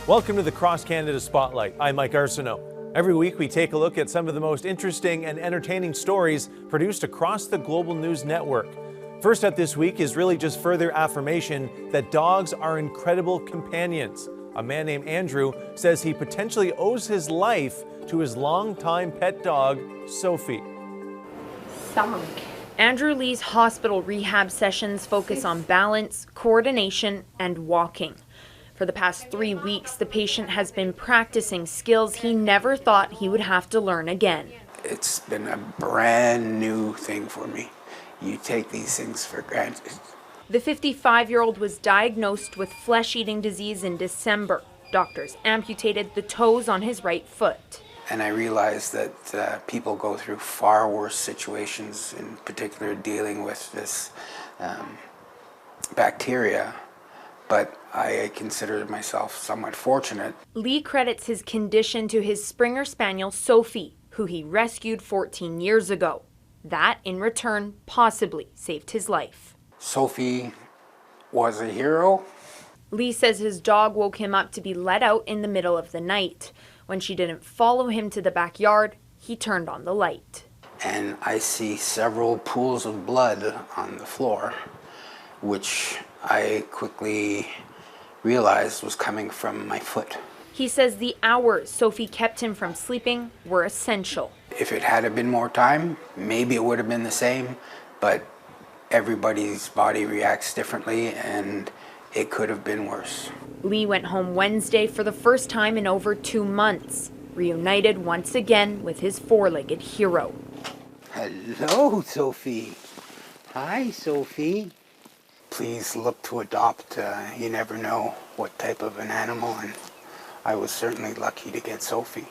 Welcome to the Cross Canada Spotlight. I'm Mike Arsenault. Every week we take a look at some of the most interesting and entertaining stories produced across the Global News Network. First up this week is really just further affirmation that dogs are incredible companions. A man named Andrew says he potentially owes his life to his longtime pet dog, Sophie. Andrew Lee's hospital rehab sessions focus on balance, coordination, and walking. For the past 3 weeks, the patient has been practicing skills he never thought he would have to learn again. It's been a brand new thing for me. You take these things for granted. The 55-year-old was diagnosed with flesh-eating disease in December. Doctors amputated the toes on his right foot. And I realized that people go through far worse situations, in particular dealing with this bacteria. But I consider myself somewhat fortunate. Lee credits his condition to his Springer Spaniel, Sophie, who he rescued 14 years ago. That, in return, possibly saved his life. Sophie was a hero. Lee says his dog woke him up to be let out in the middle of the night. When she didn't follow him to the backyard, he turned on the light. And I see several pools of blood on the floor, which I quickly realized was coming from my foot. He says the hours Sophie kept him from sleeping were essential. If it had been more time, maybe it would have been the same, but everybody's body reacts differently and it could have been worse. Lee went home Wednesday for the first time in over 2 months, reunited once again with his four-legged hero. Hello, Sophie. Hi, Sophie. Please look to adopt. You never know what type of an animal, and I was certainly lucky to get Sophie.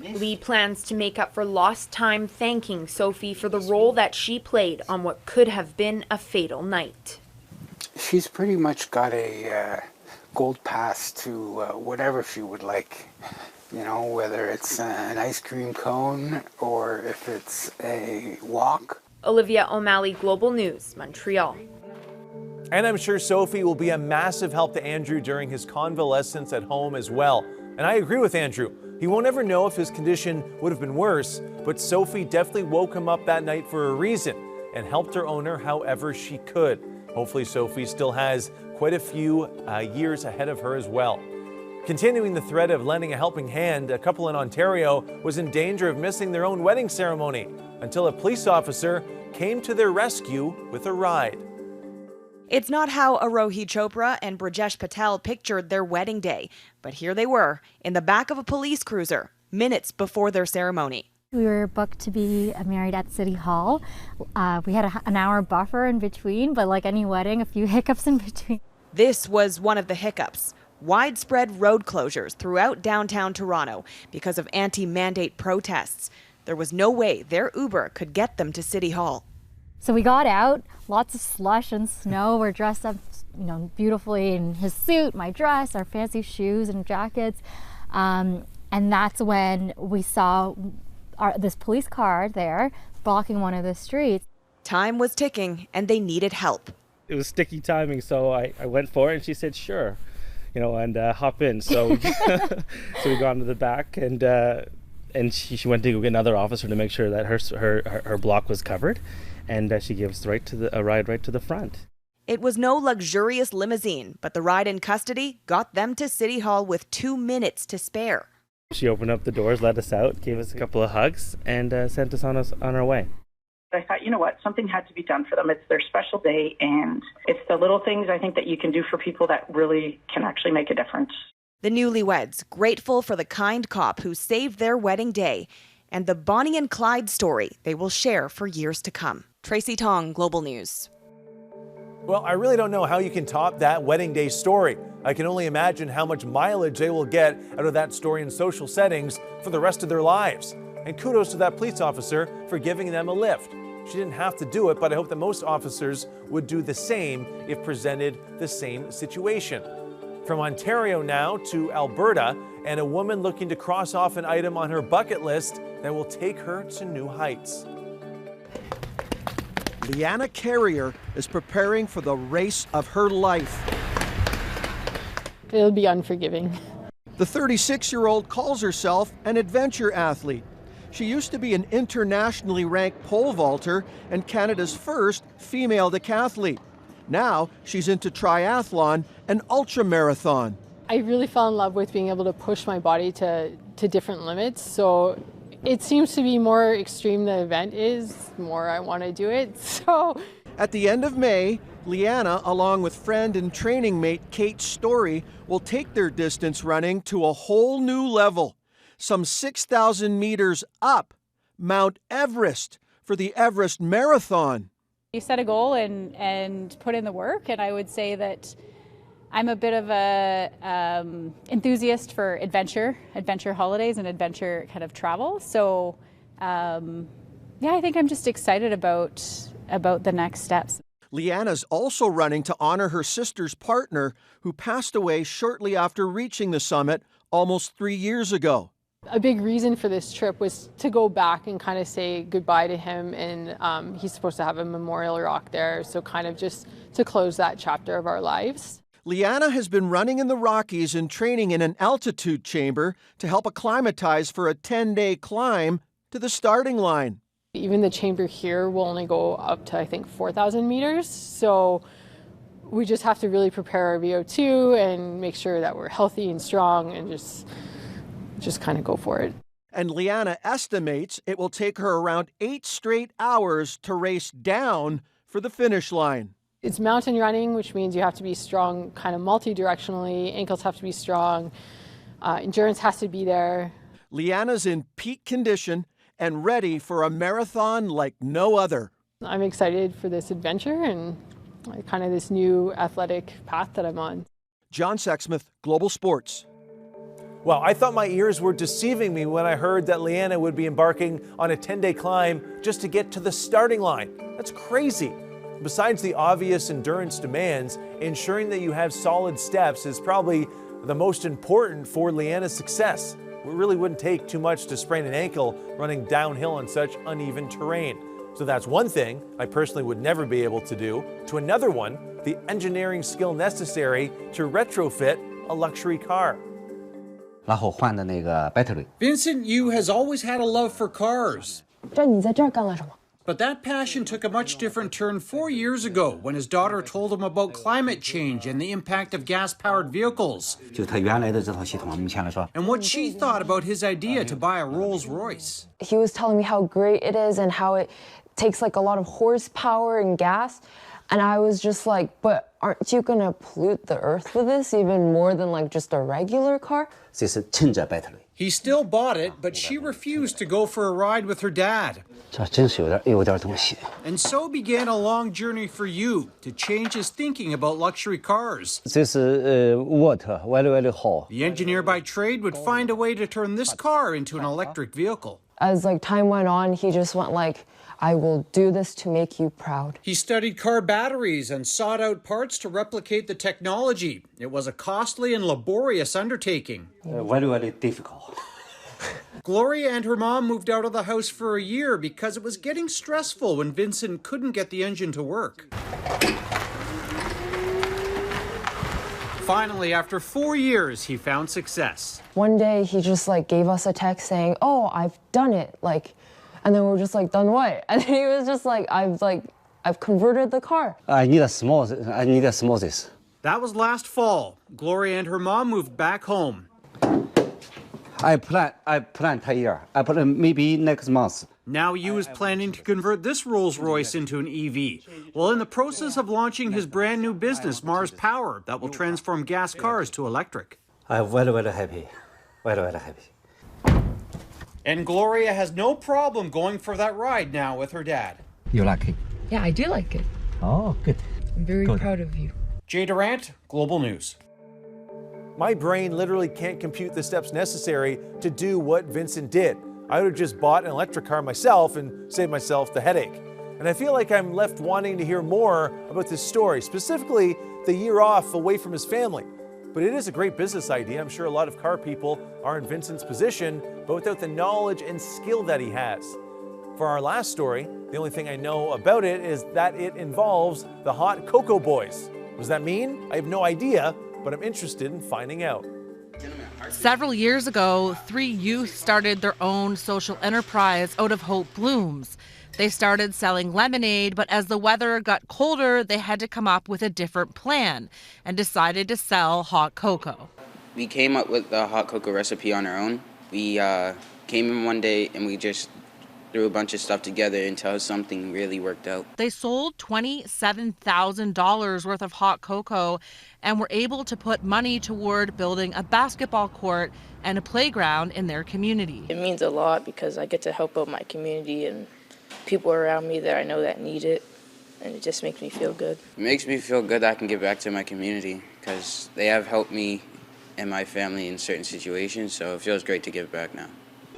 Lee plans to make up for lost time, thanking Sophie for the role that she played on what could have been a fatal night. She's pretty much got a gold pass to whatever she would like. You know, whether it's an ice cream cone or if it's a walk. Olivia O'Malley, Global News, Montreal. And I'm sure Sophie will be a massive help to Andrew during his convalescence at home as well. And I agree with Andrew. He won't ever know if his condition would have been worse, but Sophie definitely woke him up that night for a reason and helped her owner however she could. Hopefully Sophie still has quite a few years ahead of her as well. Continuing the thread of lending a helping hand, a couple in Ontario was in danger of missing their own wedding ceremony until a police officer came to their rescue with a ride. It's not how Arohi Chopra and Brajesh Patel pictured their wedding day, but here they were, in the back of a police cruiser, minutes before their ceremony. We were booked to be married at City Hall. We had an hour buffer in between, but like any wedding, a few hiccups in between. This was one of the hiccups. Widespread road closures throughout downtown Toronto because of anti-mandate protests. There was no way their Uber could get them to City Hall. So we got out, lots of slush and snow. We're dressed up, beautifully in his suit, my dress, our fancy shoes and jackets. And that's when we saw this police car there blocking one of the streets. Time was ticking and they needed help. It was sticky timing, so I went for it and she said, sure, and hop in. So, so we got into the back and she went to go get another officer to make sure that her block was covered. And she gives a ride right to the front. It was no luxurious limousine, but the ride in custody got them to City Hall with 2 minutes to spare. She opened up the doors, let us out, gave us a couple of hugs, and sent us on our way. I thought, you know what, something had to be done for them. It's their special day, and it's the little things I think that you can do for people that really can actually make a difference. The newlyweds, grateful for the kind cop who saved their wedding day, and the Bonnie and Clyde story they will share for years to come. Tracy Tong, Global News. Well, I really don't know how you can top that wedding day story. I can only imagine how much mileage they will get out of that story in social settings for the rest of their lives. And kudos to that police officer for giving them a lift. She didn't have to do it, but I hope that most officers would do the same if presented the same situation. From Ontario now to Alberta, and a woman looking to cross off an item on her bucket list that will take her to new heights. Leanna Carrier is preparing for the race of her life. it'll be unforgiving. The 36-year-old calls herself an adventure athlete. She used to be an internationally ranked pole vaulter and Canada's first female decathlete. Now she's into triathlon and ultramarathon. I really fell in love with being able to push my body to different limits. So it seems to be more extreme the event is, the more I want to do it. So at the end of May, Leanna, along with friend and training mate Kate Story, will take their distance running to a whole new level. Some 6,000 meters up Mount Everest for the Everest Marathon. You set a goal and put in the work, and I would say that I'm a bit of a enthusiast for adventure holidays and adventure kind of travel. So yeah, I think I'm just excited about the next steps. Leanna's also running to honor her sister's partner who passed away shortly after reaching the summit almost 3 years ago. a big reason for this trip was to go back and kind of say goodbye to him, and he's supposed to have a memorial rock there, so kind of just to close that chapter of our lives. Leanna has been running in the Rockies and training in an altitude chamber to help acclimatize for a 10-day climb to the starting line. Even the chamber here will only go up to, I think, 4,000 meters, so we just have to really prepare our VO2 and make sure that we're healthy and strong and just kind of go for it. And Leanna estimates it will take her around 8 straight hours to race down for the finish line. It's mountain running, which means you have to be strong kind of multi-directionally, ankles have to be strong, endurance has to be there. Leanna's in peak condition and ready for a marathon like no other. I'm excited for this adventure and kind of this new athletic path that I'm on. John Sexsmith, Global Sports. Well, I thought my ears were deceiving me when I heard that Leanna would be embarking on a 10-day climb just to get to the starting line. That's crazy. Besides the obvious endurance demands, ensuring that you have solid steps is probably the most important for Leanna's success. It really wouldn't take too much to sprain an ankle running downhill on such uneven terrain. So that's one thing I personally would never be able to do. To another one, the engineering skill necessary to retrofit a luxury car. Vincent Yu has always had a love for cars. But that passion took a much different turn 4 years ago when his daughter told him about climate change and the impact of gas-powered vehicles, and what she thought about his idea to buy a Rolls-Royce. He was telling me how great it is and how it takes like a lot of horsepower and gas. And I was just like, but aren't you gonna pollute the earth with this even more than like just a regular car? He still bought it, but she refused to go for a ride with her dad. And so began a long journey for Yu to change his thinking about luxury cars. The engineer by trade would find a way to turn this car into an electric vehicle. As like time went on, he just went like, I will do this to make you proud. He studied car batteries and sought out parts to replicate the technology. It was a costly and laborious undertaking. Very difficult. Gloria and her mom moved out of the house for a year because it was getting stressful when Vincent couldn't get the engine to work. Finally, after 4 years, he found success. One day he just like gave us a text saying, oh, I've done it. And then we were just like, done what? And he was just like, I've converted the car. I need a small this. That was last fall. Gloria and her mom moved back home. I plan a year. I plan maybe next month. Now Yu is planning to convert this Rolls-Royce into an EV, while in the process of launching his brand new business, Mars Power, that will transform gas cars to electric. I'm very, very happy. Very, very happy. And Gloria has no problem going for that ride now with her dad. You like it? Yeah, I do like it. Oh, good. I'm very proud of you. Jay Durant, Global News. My brain literally can't compute the steps necessary to do what Vincent did. I would have just bought an electric car myself and saved myself the headache. And I feel like I'm left wanting to hear more about this story, specifically the year off away from his family. But it is a great business idea. I'm sure a lot of car people are in Vincent's position, but without the knowledge and skill that he has. For our last story, the only thing I know about it is that it involves the hot cocoa boys. What does that mean? I have no idea, but but I'm interested in finding out. Several years ago, 3 youth started their own social enterprise out of Hope Blooms. They started selling lemonade, but as the weather got colder, they had to come up with a different plan and decided to sell hot cocoa. We came up with the hot cocoa recipe on our own. We came in one day and we just threw a bunch of stuff together until something really worked out. They sold $27,000 worth of hot cocoa and were able to put money toward building a basketball court and a playground in their community. It means a lot because I get to help out my community and people around me that I know that need it, and it just makes me feel good. It makes me feel good that I can give back to my community because they have helped me and my family in certain situations, so it feels great to give back now.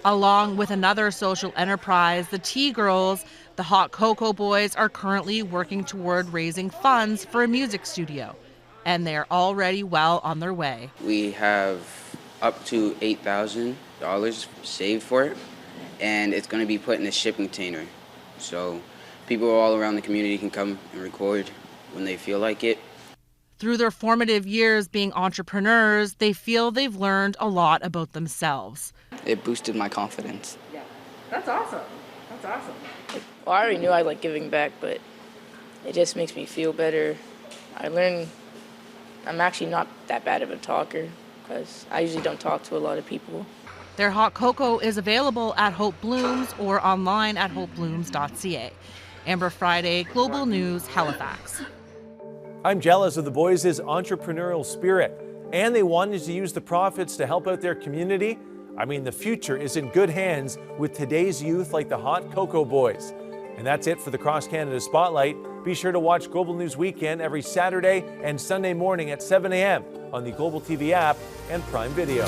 Along with another social enterprise, the Tea Girls, the Hot Cocoa Boys are currently working toward raising funds for a music studio, and they're already well on their way. We have up to $8,000 saved for it, and it's going to be put in a shipping container, so people all around the community can come and record when they feel like it. Through their formative years being entrepreneurs, they feel they've learned a lot about themselves. It boosted my confidence. Yeah, that's awesome. That's awesome. Well, I already knew I liked giving back, but it just makes me feel better. I learned I'm actually not that bad of a talker because I usually don't talk to a lot of people. Their hot cocoa is available at Hope Blooms or online at hopeblooms.ca. Amber Friday, Global News, Halifax. I'm jealous of the boys' entrepreneurial spirit, and they wanted to use the profits to help out their community. I mean, the future is in good hands with today's youth like the Hot Cocoa Boys. And that's it for the Cross Canada Spotlight. Be sure to watch Global News Weekend every Saturday and Sunday morning at 7 a.m. on the Global TV app and Prime Video.